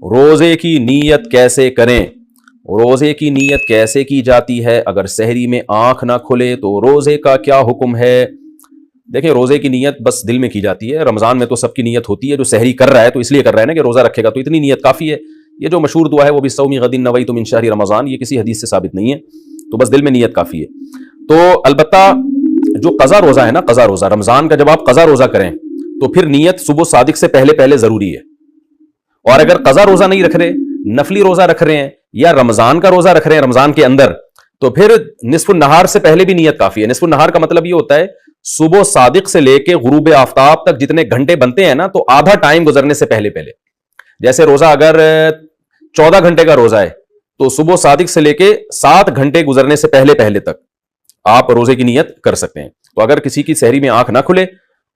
रोजे की नीयत कैसे करें? रोजे की नीयत कैसे की जाती है? अगर सहरी में आंख ना खुले तो रोजे का क्या हुक्म है? देखिए, रोजे की नीयत बस दिल में की जाती है। रमजान में तो सबकी नीयत होती है, जो सहरी कर रहा है तो इसलिए कर रहा है ना कि रोजा रखेगा, तो इतनी नीयत काफी है। ये जो मशहूर दुआ है वो भी सौमी गदिन नवैतु मिन शहरी रमजान, ये किसी हदीस से साबित नहीं है, तो बस दिल में नीयत काफी है। तो अलबत्ता जो कज़ा रोजा है ना, कज़ा रोजा रमजान का, जब आप कज़ा रोजा करें तो फिर नीयत सुबह सादिक से पहले पहले जरूरी है। और अगर कज़ा रोजा नहीं रख रहे, नफली रोजा रख रहे हैं या रमजान का रोजा रख रहे हैं रमजान के अंदर, तो फिर निस्फुन नहार से पहले भी नीयत काफी है। निस्फुन नहार का मतलब ये होता है सुबह सादिक से लेके गुरूब आफ्ताब तक जितने घंटे बनते हैं ना, तो आधा टाइम गुजरने से पहले पहले। जैसे रोजा अगर 14 घंटे का रोजा है तो सुबह सादिक से लेके 7 घंटे गुजरने से पहले पहले तक आप रोजे की नीयत कर सकते हैं। तो अगर किसी की सहरी में आंख ना खुले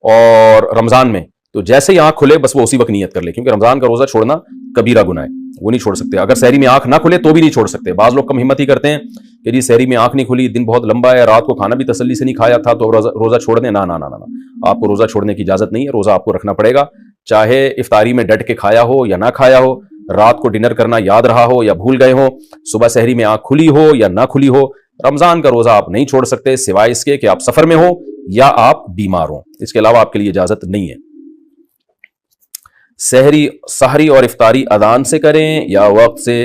और रमजान में, तो जैसे ही आंख खुले बस वो उसी वक्त नियत कर ले, क्योंकि रमजान का रोजा छोड़ना कबीरा गुनाह है, वो नहीं छोड़ सकते। अगर सहरी में आंख ना खुले तो भी नहीं छोड़ सकते। बाज लोग कम हिम्मत ही करते हैं कि जी सहरी में आंख नहीं खुली, दिन बहुत लंबा है, रात को खाना भी तसल्ली से नहीं खाया था तो रोजा छोड़ दें। ना ना ना ना, आपको रोजा छोड़ने की इजाजत नहीं है, रोजा आपको रखना पड़ेगा। चाहे इफ्तारी में डट के खाया हो या ना खाया हो, रात को डिनर करना याद रहा हो या भूल गए हो, सुबह सहरी में आंख खुली हो या ना खुली हो, रमजान का रोजा आप नहीं छोड़ सकते, सिवाय इसके कि आप सफर में हो या आप बीमार हो। इसके अलावा आपके लिए इजाजत नहीं है। सहरी और इफ्तारी अजान से करें या वक्त से?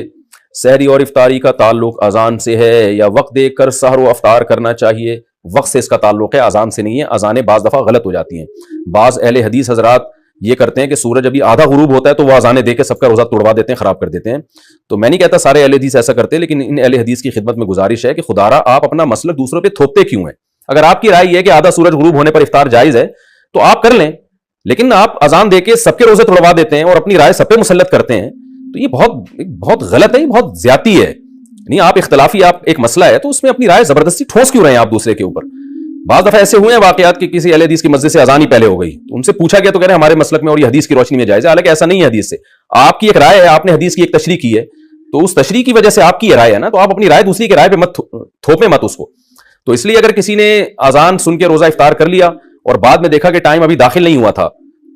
सहरी और इफ्तारी का ताल्लुक अजान से है या वक्त देखकर सहर व अफ्तार करना चाहिए? वक्त से इसका ताल्लुक है, अजान से नहीं है। अजानें बाज दफा गलत हो जाती हैं। बाज अहले हदीस हजरात ये करते हैं कि सूरज अभी आधा गुरूब होता है तो वह अजानें देकर सबका रोजा तोड़वा देते हैं, खराब कर देते हैं। तो मैं नहीं कहता सारे अहले हदीस ऐसा करते, लेकिन इन अहले हदीस की खिदमत में गुजारिश है कि खुदारा आप अपना मसलक दूसरों पे थोपते क्यों है? अगर आपकी राय यह है कि आधा सूरज गुरूब होने पर इफ्तार जायज है तो आप कर लें, लेकिन आप अजान देके सबके रोजे तोड़वा देते हैं और अपनी राय सब पे मुसल्लत करते हैं, तो ये बहुत बहुत गलत है, बहुत ज्यादती है। नहीं, आप इख्तलाफी, आप एक मसला है तो उसमें अपनी राय जबरदस्ती ठोस क्यों रहे हैं आप दूसरे के ऊपर? बाज़ दफा ऐसे हुए हैं वाकयात कि किसी अहले हदीस की मस्जिद से अजान ही पहले हो गई, तो उनसे पूछा गया तो कह रहे हैं हमारे मसलक में और ये हदीस की रोशनी में जायज है। हालांकि ऐसा नहीं है हदीस से, आपकी एक राय है, आपने हदीस की एक तशरीह की है, तो उस तशरीह की वजह से आपकी ये राय है ना, तो आप अपनी राय दूसरी की राय पे मत थोपे मत उसको। तो इसलिए अगर किसी ने अजान सुन के रोजा इफ्तार कर लिया और बाद में देखा कि टाइम अभी दाखिल नहीं हुआ था,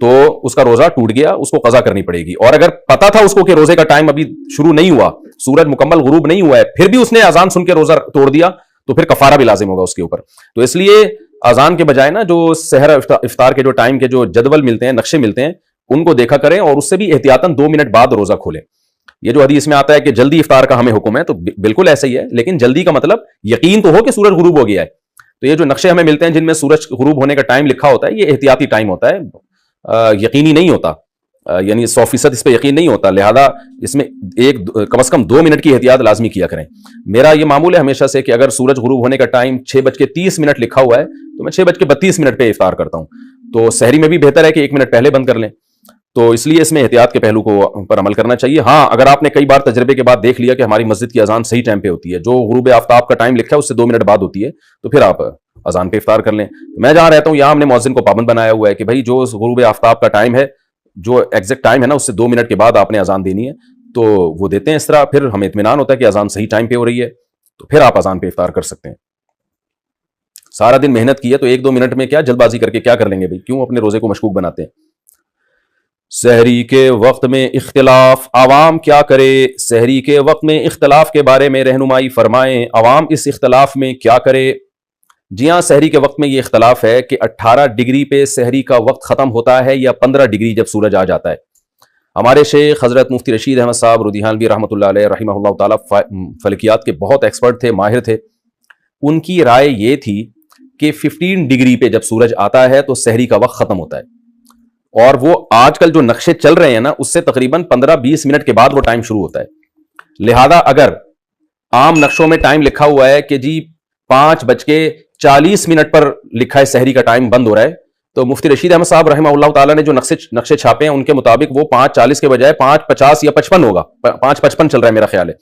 तो उसका रोजा टूट गया, उसको कज़ा करनी पड़ेगी। और अगर पता था उसको कि रोजे का टाइम अभी शुरू नहीं हुआ, सूरज मुकम्मल गुरूब नहीं हुआ है, फिर भी उसने अजान सुन के रोजा तोड़ दिया, तो फिर कफारा भी लाजिम होगा उसके ऊपर। तो इसलिए अजान के बजाय ना जो सहर इफ्तार के जो टाइम के जो जदवल मिलते हैं, नक्शे मिलते हैं, उनको देखा करें और उससे भी एहतियातन 2 मिनट बाद रोजा खोलें। ये जो हदीस में आता है कि जल्दी इफ्तार का हमें हुक्म है, तो बिल्कुल ऐसा ही है, लेकिन जल्दी का मतलब यकीन तो हो कि सूरज गुरूब हो गया है। तो ये जो नक्शे हमें मिलते हैं जिनमें सूरज गुरूब होने का टाइम लिखा होता है, ये एहतियाती टाइम होता है, यकीनी नहीं होता, यानी 100% इस पर यकीन नहीं होता। लिहाजा इसमें कम से कम 2 मिनट की एहतियात लाजमी किया करें। मेरा ये मामूल है हमेशा से कि अगर सूरज गुरूब होने का टाइम 6:30 लिखा हुआ है तो मैं 6:32 पे इफ्तार करता हूं। तो सहरी में भी बेहतर है कि 1 मिनट पहले बंद कर लें। तो इसलिए इसमें एहतियात के पहलू को पर अमल करना चाहिए। हाँ, अगर आपने कई बार तजर्बे के बाद देख लिया कि हमारी मस्जिद की अजान सही टाइम पे होती है, जो गुरूब आफ्ताब का टाइम लिखा है उससे 2 मिनट बाद होती है, तो फिर आप अजान पे इफ्तार कर लें। मैं जहां रहता हूं यहां हमने मुअज्जिन को पाबंद बनाया हुआ है कि भाई जो गुरूब आफ्ताब का टाइम है, जो एग्जैक्ट टाइम है ना, उससे 2 मिनट के बाद आपने अजान देनी है, तो वो देते हैं। इस तरह फिर हमें इत्मीनान होता है कि अजान सही टाइम पे हो रही है, तो फिर आप अजान पे इफ्तार कर सकते हैं। सारा दिन मेहनत की है तो 1-2 मिनट में क्या जल्दबाजी करके क्या कर लेंगे भाई? क्यों अपने रोजे को मशकूक बनाते हैं? सहरी के वक्त में इख्तिलाफ, आवाम क्या करे? सहरी के वक्त में इख्तिलाफ के बारे में रहनुमाई फरमाएं, आवाम इस इख्तिलाफ में क्या करे? जी हाँ, सहरी के वक्त में ये इख्तिलाफ है कि 18 डिग्री पे सहरी का वक्त खत्म होता है या 15 डिग्री जब सूरज आ जाता है। हमारे शेख हजरत मुफ्ती रशीद अहमद साहब रुदिहानवी रहमतुल्लाह अलैह रहिमहुल्लाह ताला फलकियात के बहुत एक्सपर्ट थे, माहिर थे। उनकी राय ये थी कि 15 डिग्री पे जब सूरज आता है तो सहरी का वक्त खत्म होता है, और वो आजकल जो नक्शे चल रहे हैं ना, उससे तकरीबन 15-20 मिनट के बाद वो टाइम शुरू होता है। लिहाजा अगर आम नक्शों में टाइम लिखा हुआ है कि जी 5:40 पर लिखा है सहरी का टाइम बंद हो रहा है, तो मुफ्ती रशीद अहमद साहब रहमतुल्लाह ताला ने जो नक्शे छापे हैं उनके मुताबिक वो 5:40 के बजाय 5:50 या 55 होगा। 5:55 चल रहा है मेरा ख्याल है।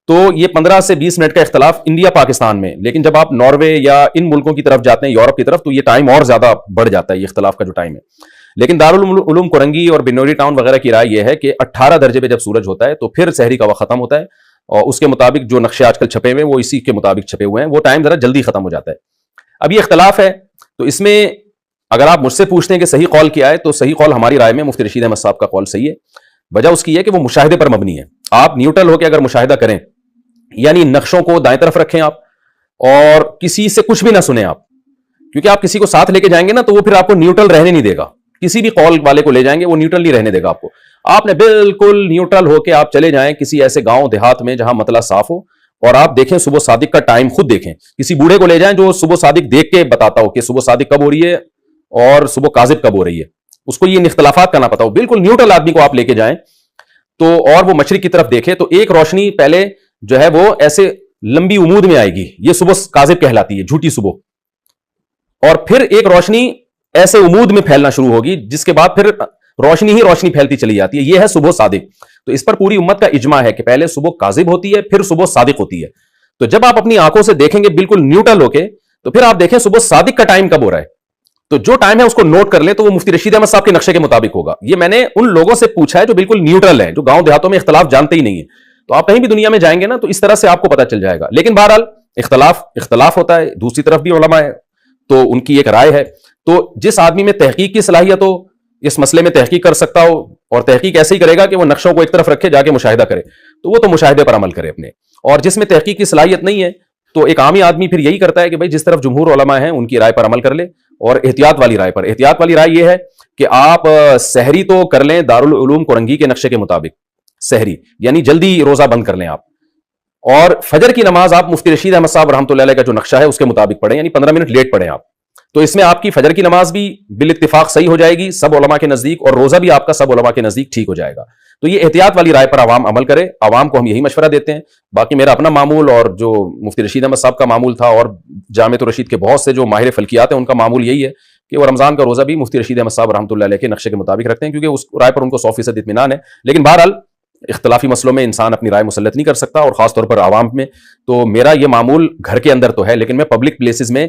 तो ये 15 से 20 मिनट का इख्तलाफ इंडिया पाकिस्तान में, लेकिन जब आप नॉर्वे या इन मुल्कों की तरफ जाते हैं, यूरोप की तरफ, तो ये टाइम और ज्यादा बढ़ जाता है, ये इख्तलाफ का जो टाइम है। लेकिन दारुल उलूम कोरंगी और बिनोरी टाउन वगैरह की राय यह है कि 18 दर्जे पे जब सूरज होता है तो फिर सहरी का वक्त खत्म होता है, और उसके मुताबिक जो नक्शे आजकल छपे हुए हैं वो इसी के मुताबिक छपे हुए हैं, वो टाइम जरा जल्दी खत्म हो जाता है। अब ये इख्तलाफ है, तो इसमें अगर आप मुझसे पूछते हैं कि सही कौल क्या है, तो सही कौल हमारी राय में मुफ्ती रशीद अहमद साहब का कौल सही है। वजह उसकी है कि वो मुशाहिदे पर मबनी है। आप न्यूट्रल होकर अगर मुशाहिदा करें, यानी नक्शों को दाएं तरफ रखें आप, और किसी से कुछ भी ना सुने आप, क्योंकि आप किसी को साथ लेके जाएंगे ना तो वो फिर आपको न्यूट्रल रहने नहीं देगा। किसी भी कॉल वाले को ले जाएंगे वो न्यूट्रल नहीं रहने देगा आपको। आपने बिल्कुल न्यूट्रल होकर आप चले जाएं किसी ऐसे गांव देहात में जहां मतला साफ हो, और आप देखें सुबह सादिक का टाइम खुद देखें। किसी बूढ़े को ले जाएं जो सुबह सादिक देख के बताता हो कि सुबह सादिक कब हो रही है और सुबह काजिब कब हो रही है, उसको ये इख्तलाफात का ना पता हो। बिल्कुल न्यूट्रल आदमी को आप लेके जाएं तो, और वो मशरिक की तरफ देखे तो एक रोशनी पहले जो है वो ऐसे लंबी उमूद में आएगी, ये सुबह काजिब कहलाती है, झूठी सुबह। और फिर एक रोशनी ऐसे उमूद में फैलना शुरू होगी, जिसके बाद फिर रोशनी ही रोशनी फैलती चली जाती है। यह है सुबह सादिक। तो इस पर पूरी उम्मत का इजमा है कि पहले सुबह काजिब होती है, फिर सुबह सादिक होती है। तो जब आप अपनी आंखों से देखेंगे बिल्कुल न्यूट्रल होके, तो फिर आप देखें सुबह सादिक का टाइम कब हो रहा है, तो जो टाइम है उसको नोट कर ले, तो वो मुफ्ती रशीद अहमद साहब के नक्शे के मुताबिक होगा। ये मैंने उन लोगों से पूछा है जो बिल्कुल न्यूट्रल है, जो गांव देहातों में इख्तलाफ जानते ही नहीं है। तो आप कहीं भी दुनिया में जाएंगे ना तो इस तरह से आपको पता चल जाएगा। लेकिन बहरहाल इख्तलाफ होता है, दूसरी तरफ भी उलमा है तो उनकी एक राय है। तो जिस आदमी में तहकीक की सलाहियत हो, इस मसले में तहकीक कर सकता हो, और तहकीक ऐसे ही करेगा कि वो नक्शों को एक तरफ रखे, जाके मुशाहिदा करे, तो वो तो मुशाहिदे पर अमल करे अपने। और जिसमें तहकीक की सलाहियत नहीं है तो एक आमी आदमी फिर यही करता है कि भाई जिस तरफ जमहूर उलमा हैं उनकी राय पर अमल कर ले, और एहतियात वाली राय पर। एहतियात वाली राय यह है कि आप सहरी तो कर लें दारुल उलूम कोरंगी के नक्शे के मुताबिक, सहरी यानी जल्दी रोजा बंद कर लें आप, और फजर की नमाज आप मुफ्ती रशीद अहमद साहब रहमतुल्लाह अलैह का जो नक्शा है उसके मुताबिक पढ़ें, यानी 15 मिनट लेट पढ़ें आप। तो इसमें आपकी फजर की नमाज भी बिल इत्तिफाक सही हो जाएगी सब उलमा के नजदीक, और रोजा भी आपका सब उलमा के नजदीक ठीक हो जाएगा। तो ये एहतियात वाली राय पर आवाम अमल करे। आवाम को हम यही मशवरा देते हैं। बाकी मेरा अपना मामूल और जो मुफ्ती रशीद अहमद साहब का मामूल था, और जामिअत रशीद के बहुत से जो माहिर फल्कियात हैं उनका मामूल यही है कि वो रमजान का रोजा भी मुफ्ती रशीद अहमद साहब रहमतुल्लाह अलैह के नक्शे के मुताबिक रखते हैं, क्योंकि उस राय पर उनको 100% इत्मीनान है। लेकिन बहरहाल इख्तलाफी मसलों में इंसान अपनी राय मुसल्लत नहीं कर सकता, और खासतौर पर आवाम में। तो मेरा ये मामूल घर के अंदर तो है, लेकिन मैं पब्लिक प्लेसेस में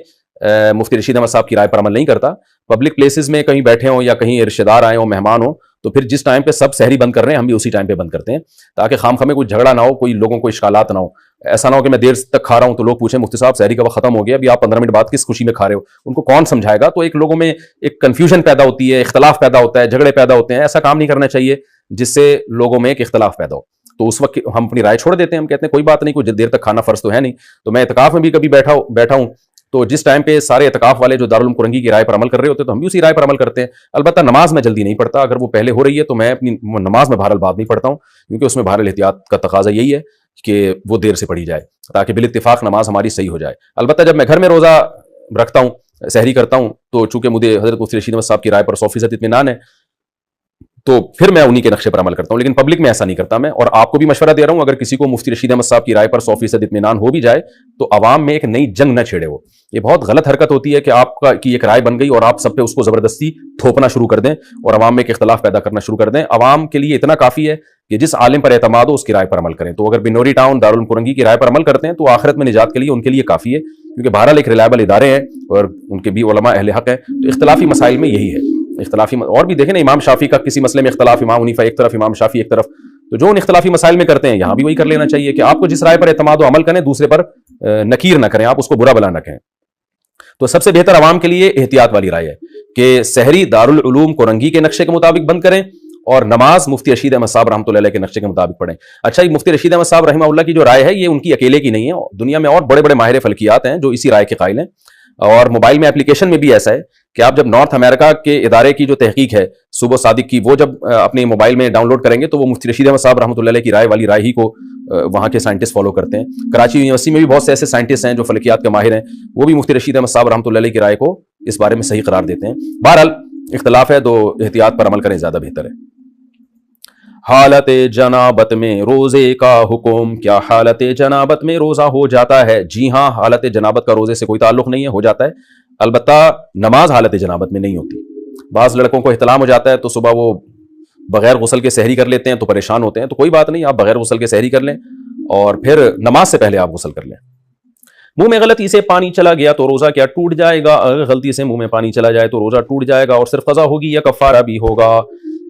मुफ्ती रशीद अहमद साहब की राय पर अमल नहीं करता। पब्लिक प्लेसेस में कहीं बैठे हों या कहीं रिश्तेदार आए हों, मेहमान हो, तो फिर जिस टाइम पे सब सहरी बंद कर रहे हैं हम भी उसी टाइम पे बंद करते हैं, ताकि खाम में कोई झगड़ा ना हो, कोई लोगों को इश्कालात ना हो। ऐसा ना हो कि मैं देर तक खा रहा हूं तो लोग पूछें मुफ्ती साहब सहरी का वक्त खत्म हो गया, अभी आप 15 मिनट बाद किस खुशी में खा रहे हो, उनको कौन समझाएगा। तो एक लोगों में एक कंफ्यूजन पैदा होती है, इख्तलाफ पैदा होता है, झगड़े पैदा होते हैं। ऐसा काम नहीं करना चाहिए जिससे लोगों में एक इख्तलाफ पैदा हो। तो उस वक्त हम अपनी राय छोड़ देते हैं, हम कहते हैं कोई बात नहीं, कुछ देर तक खाना फर्ज तो है नहीं। तो मैं इत्तिकाफ में भी कभी बैठा हूं तो जिस टाइम पे सारे इत्तिकाफ वाले जो दारुल उलूम कुरंगी की राय पर अमल कर रहे होते हैं तो हम भी उसी राय पर अमल करते हैं। अलबत्ता नमाज में जल्दी नहीं पढ़ता, अगर वो पहले हो रही है तो मैं अपनी नमाज में बहरहाल बाद नहीं पढ़ता हूँ, क्योंकि उसमें बहरहाल एहतियात का तकाजा यही है कि वो देर से पढ़ी जाए ताकि बिल इत्तिफाक नमाज हमारी सही हो जाए। अलबत्ता जब मैं घर में रोजा रखता हूँ, सहरी करता हूँ, तो चूंकि मुझे हजरत मुफ्ती रशीद अहमद साहब की राय पर 100% इत्मीनान है, तो फिर मैं उन्हीं के नक्शे पर अमल करता हूं। लेकिन पब्लिक में ऐसा नहीं करता मैं। और आपको भी मशवरा दे रहा हूं, अगर किसी को मुफ्ती रशीद अहमद साहब की राय पर 100% इत्मीनान हो भी जाए तो अवाम में एक नई जंग न छेड़े। वो ये बहुत गलत हरकत होती है कि आपका की एक राय बन गई और आप सब पे उसको जबरदस्ती थोपना शुरू कर दें और अवाम में एक इख्तलाफ पैदा करना शुरू कर दें। अवाम के लिए इतना काफी है कि जिस आलिम पर एतमाद हो उसकी राय पर अमल करें। तो अगर बिनोरी टाउन दारुल उलूम कुरंगी की राय पर अमल करते हैं तो आखिरत में निजात के लिए उनके लिए काफी है, क्योंकि बहरहाल एक रिलायबल इदारे हैं और उनके भी उलमा अहले हक हैं। तो इख्तलाफी मसाइल में यही है। इख्तलाफी और भी देखें ना, इमाम शाफी का किसी मसले में इख्तलाफ, इमाम हनीफा एक तरफ, इमाम शाफी एक तरफ, तो जो उन इख्तलाफी मसाइल में करते हैं यहाँ भी वही कर लेना चाहिए कि आपको जिस राय पर एतमाद हो अमल करें, दूसरे पर नकीर न करें, आप उसको बुरा भला न कहें। तो सबसे बेहतर अवाम के लिए एहतियात वाली राय है कि सहरी दारुल उलूम कुरंगी के नक्शे के मुताबिक बंद करें और नमाज मुफ्ती रशीद अहमद साहब रहमतुल्लाह अलैह के नक्शे के मुताबिक पढ़ें। अच्छा, ये मुफ्ती रशीद अहमद साहब रहमतुल्लाह की जो राय है ये उनकी अकेले की नहीं है, दुनिया में और बड़े बड़े माहिर फल्कियात हैं जो इसी राय के कायल हैं। और मोबाइल में एप्लीकेशन में भी ऐसा है कि आप जब नॉर्थ अमेरिका के इदारे की जो तहकीक है सुबह सादिक की, वो जब अपने मोबाइल में डाउनलोड करेंगे तो वो मुफ्ती रशीद अहमद साहब रहमतुल्लाह अलैह की राय वाली राय ही को वहाँ के साइंटिस्ट फॉलो करते हैं। कराची यूनिवर्सिटी में भी बहुत से ऐसे साइंटिस्ट हैं जो फल्कियात के माहिर हैं, वो भी मुफ्ती रशीद अहमद साहब रहमतुल्लाह अलैह की राय को इस बारे में सही करार देते हैं। बहरहाल इख्तलाफ है तो एहतियात पर अमल करें, ज्यादा बेहतर है। हालत जनाबत में रोजे का हुक्म, क्या हालत जनाबत में रोजा हो जाता है? जी हाँ, हालत जनाबत का रोजे से कोई ताल्लुक नहीं है, हो जाता है। अलबत्ता नमाज हालत जनाबत में नहीं होती। बाज़ लड़कों को इहतलाम हो जाता है तो सुबह वो बगैर गुस्ल के सहरी कर लेते हैं तो परेशान होते हैं। तो कोई बात नहीं, आप बगैर गुस्ल के सहरी कर लें और फिर नमाज से पहले आप गुस्ल कर लें। मुंह में गलती से पानी चला गया तो रोजा क्या टूट जाएगा? अगर गलती से मुंह में पानी चला जाए तो रोजा टूट जाएगा और सिर्फ कज़ा होगी या कफ़ारा भी होगा?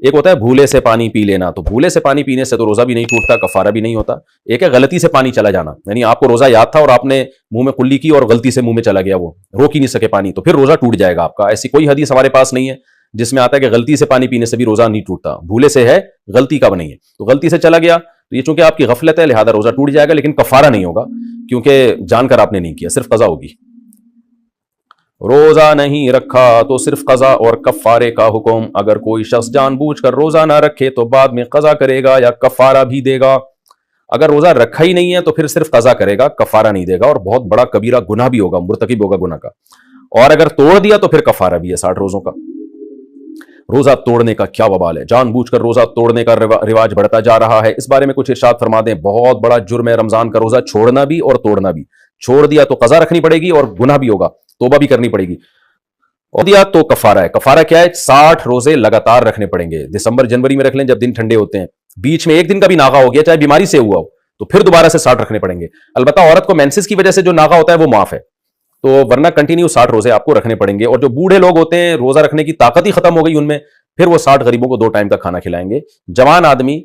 एक होता है भूले से पानी पी लेना, तो भूले से पानी पीने से तो रोजा भी नहीं टूटता, कफ़ारा भी नहीं होता। एक है गलती से पानी चला जाना, यानी आपको रोजा याद था और आपने मुंह में कुल्ली की और गलती से मुंह में चला गया, वो रोक ही नहीं सके पानी, तो फिर रोजा टूट जाएगा आपका। ऐसी कोई हदीस हमारे पास नहीं है जिसमें आता है कि गलती से पानी पीने से भी रोजा नहीं टूटता, भूले से है, गलती का नहीं है। तो गलती से चला गया तो ये चूंकि आपकी गफलत है लिहाजा रोजा टूट जाएगा, लेकिन कफारा नहीं होगा क्योंकि जानकर आपने नहीं किया, सिर्फ कजा होगी। रोजा नहीं रखा तो सिर्फ कजा और कफारे का हुक्म। अगर कोई शख्स जानबूझकर रोजा ना रखे तो बाद में कजा करेगा या कफारा भी देगा। अगर रोजा रखा ही नहीं है तो फिर सिर्फ कजा करेगा, कफारा नहीं देगा, और बहुत बड़ा कबीरा गुनाह भी होगा, मुर्तकिब होगा गुनाह का। और अगर तोड़ दिया तो फिर कफारा भी है 60 रोजों का। रोजा तोड़ने का क्या वबाल है, जानबूझकर रोजा तोड़ने का रिवाज बढ़ता जा रहा है, इस बारे में कुछ इरशाद फरमा दें। बहुत बड़ा जुर्म है रमजान का रोजा छोड़ना भी और तोड़ना भी। छोड़ दिया तो कजा रखनी पड़ेगी और गुनाह भी होगा, तौबा भी करनी पड़ेगी। और दिया तो कफारा है। कफारा क्या है? 60 रोजे लगातार रखने पड़ेंगे। दिसंबर जनवरी में रख लें जब दिन ठंडे होते हैं, बीच में एक दिन का भी नागा हो गया चाहे बीमारी से हुआ हो तो फिर दोबारा से 60 रखने पड़ेंगे। अलबत्ता औरत को मेंसेस की वजह से जो नागा होता है वो माफ है, तो वरना कंटिन्यू 60 रोजे आपको रखने पड़ेंगे। और जो बूढ़े लोग होते हैं रोजा रखने की ताकत ही खत्म हो गई उनमें, फिर वो 60 गरीबों को 2 टाइम का खाना खिलाएंगे। जवान आदमी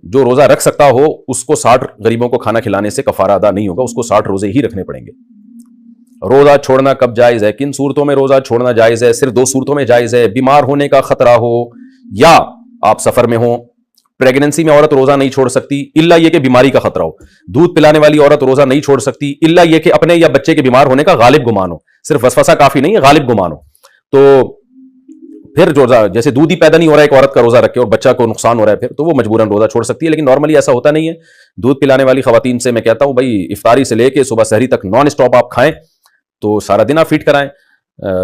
जो रोजा रख सकता हो उसको 60 गरीबों को खाना खिलाने से कफारा अदा नहीं होगा, उसको 60 रोजे ही रखने पड़ेंगे। रोजा छोड़ना कब जायज है? किन सूरतों में रोजा छोड़ना जायज है? सिर्फ 2 सूरतों में जायज है। बीमार होने का खतरा हो या आप सफर में हो। प्रेगनेंसी में औरत रोजा नहीं छोड़ सकती इल्ला यह कि बीमारी का खतरा हो। दूध पिलाने वाली औरत रोजा नहीं छोड़ सकती इल्ला यह कि अपने या बच्चे के बीमार होने का गालिब गुमान हो। सिर्फ वसवसा काफी नहीं है, गालिब गुमान हो। तो फिर रोजा, जैसे दूध ही पैदा नहीं हो रहा है एक औरत का रोजा रखे और बच्चा को नुकसान हो रहा है फिर तो वो मजबूरन रोजा छोड़ सकती है, लेकिन नॉर्मली ऐसा होता नहीं है। दूध पिलाने वाली खवातीन से मैं कहता हूं भाई इफ्तारी से लेके सुबह सहरी तक नॉन स्टॉप आप खाएं तो सारा दिन आप फिट कराएं।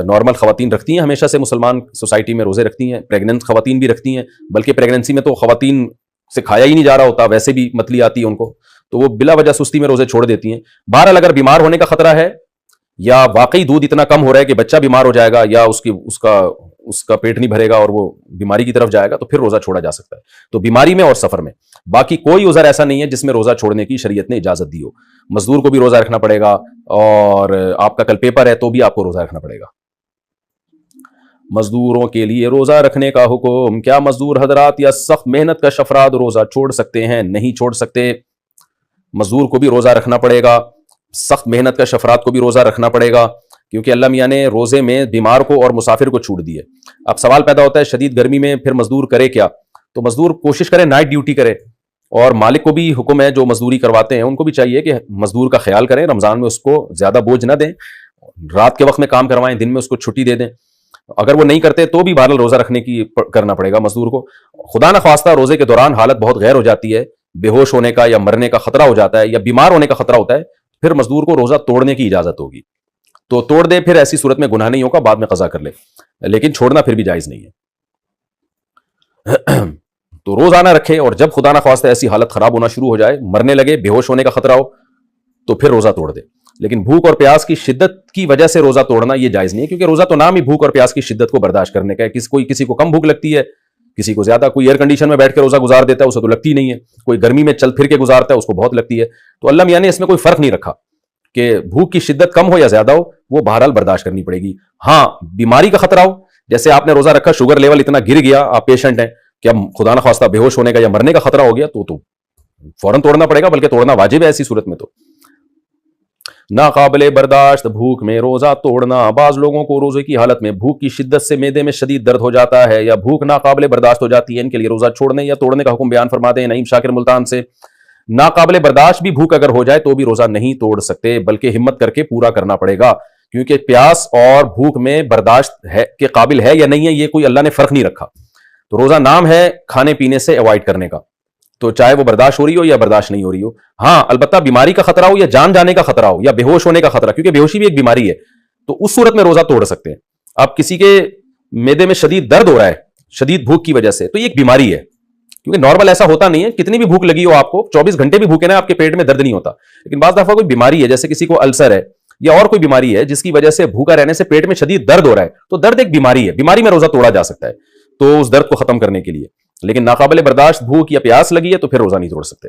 नॉर्मल खवातीन रखती हैं हमेशा से, मुसलमान सोसाइटी में रोजे रखती हैं, प्रेग्नेंट खवातीन भी रखती हैं, बल्कि प्रेगनेंसी में तो खवातीन से खाया ही नहीं जा रहा होता, वैसे भी मतली आती है उनको, तो वो बिला वजह सुस्ती में रोजे छोड़ देती हैं। बहरहाल अगर बीमार होने का खतरा है या वाकई दूध इतना कम हो रहा है कि बच्चा बीमार हो जाएगा या उसका पेट नहीं भरेगा और वो बीमारी की तरफ जाएगा तो फिर रोजा छोड़ा जा सकता है। तो बीमारी में और सफर में, बाकी कोई उज़र ऐसा नहीं है जिसमें रोजा छोड़ने की शरीयत ने इजाजत दी हो। मजदूर को भी रोजा रखना पड़ेगा और आपका कल पेपर है तो भी आपको रोजा रखना पड़ेगा। मजदूरों के लिए रोजा रखने का हुक्म। क्या मजदूर हजरात या सख्त मेहनत का अफराद रोजा छोड़ सकते हैं? नहीं छोड़ सकते। मजदूर को भी रोजा रखना पड़ेगा, सख्त मेहनत का अफराद को भी रोजा रखना पड़ेगा, क्योंकि अल्लाह मियां ने रोजे में बीमार को और मुसाफिर को छूट दी है। अब सवाल पैदा होता है शदीद गर्मी में फिर मजदूर करे क्या? तो मजदूर कोशिश करे नाइट ड्यूटी करे, और मालिक को भी हुक्म है जो मजदूरी करवाते हैं उनको भी चाहिए कि मजदूर का ख्याल करें, रमजान में उसको ज्यादा बोझ ना दें, रात के वक्त में काम करवाएं, दिन में उसको छुट्टी दे दें। अगर वो नहीं करते तो भी बहरहाल रोजा रखने की करना पड़ेगा मजदूर को। खुदा न खास्ता रोजे के दौरान हालत बहुत गैर हो जाती है, बेहोश होने का या मरने का खतरा हो जाता है या बीमार होने का खतरा होता है, फिर मजदूर को रोजा तोड़ने की इजाजत होगी। तो तोड़ दे, फिर ऐसी सूरत में गुनाह नहीं होगा, बाद में कजा कर ले, लेकिन छोड़ना फिर भी जायज नहीं है। तो रोजाना रखे, और जब खुदा ना ख्वास्ता ऐसी हालत खराब होना शुरू हो जाए, मरने लगे, बेहोश होने का खतरा हो, तो फिर रोजा तोड़ दे। लेकिन भूख और प्यास की शिद्दत की वजह से रोजा तोड़ना यह जायज नहीं है, क्योंकि रोजा तो नाम ही भूख और प्यास की शिद्दत को बर्दाश्त करने का है। किसी को कम भूख लगती है, किसी को ज्यादा। कोई एयर कंडीशन में बैठ कर रोजा गुजार देता है उसे तो लगती नहीं है, कोई गर्मी में चल फिर के गुजारता है उसको बहुत लगती है। तो अल्लाह मियां ने इसमें कोई फर्क नहीं रखा कि भूख की शिद्दत कम हो या ज्यादा हो, वो बहरहाल बर्दाश्त करनी पड़ेगी। हाँ, बीमारी का खतरा हो, जैसे आपने रोजा रखा, शुगर लेवल इतना गिर गया, आप पेशेंट हैं कि अब खुदा न खास्ता बेहोश होने का या मरने का खतरा हो गया, तो फौरन तोड़ना पड़ेगा, बल्कि तोड़ना वाजिब है ऐसी सूरत में। तो नाकाबिले बर्दाश्त भूख में रोजा तोड़ना। बाज लोगों को रोजे की हालत में भूख की शिद्दत से मैदे में शदीद दर्द हो जाता है या भूख नाकाबिले बर्दाश्त हो जाती है, इनके लिए रोजा छोड़ने या तोड़ने का हुक्म बयान फरमा दें नईम शाकिर मुल्तान से। नाकाबिले बर्दाश्त भी भूख अगर हो जाए तो भी रोजा नहीं तोड़ सकते, बल्कि हिम्मत करके पूरा करना पड़ेगा, क्योंकि प्यास और भूख में बर्दाश्त है के काबिल है या नहीं है, ये कोई अल्लाह ने फर्क नहीं रखा। तो रोजा नाम है खाने पीने से अवॉइड करने का, तो चाहे वो बर्दाश्त हो रही हो या बर्दाश्त नहीं हो रही हो। हाँ, अलबत्ता बीमारी का खतरा हो या जान जाने का खतरा हो या बेहोश होने का खतरा, क्योंकि बेहोशी भी एक बीमारी है, तो उस सूरत में रोजा तोड़ सकते हैं। आप किसी के मैदे में शदीद दर्द हो रहा है शदीद भूख की वजह से, तो ये एक बीमारी है, क्योंकि नॉर्मल ऐसा होता नहीं है। कितनी भी भूख लगी हो आपको, 24 घंटे भी भूखे ना, आपके पेट में दर्द नहीं होता। लेकिन बाज़ दफा कोई बीमारी है, जैसे किसी को अल्सर है या और कोई बीमारी है जिसकी वजह से भूखा रहने से पेट में शदीद दर्द हो रहा है, तो दर्द एक बीमारी है, बीमारी में रोजा तोड़ा जा सकता है तो उस दर्द को खत्म करने के लिए। लेकिन नाकाबिले बर्दाश्त भूख या प्यास लगी है तो फिर रोजा नहीं तोड़ सकते।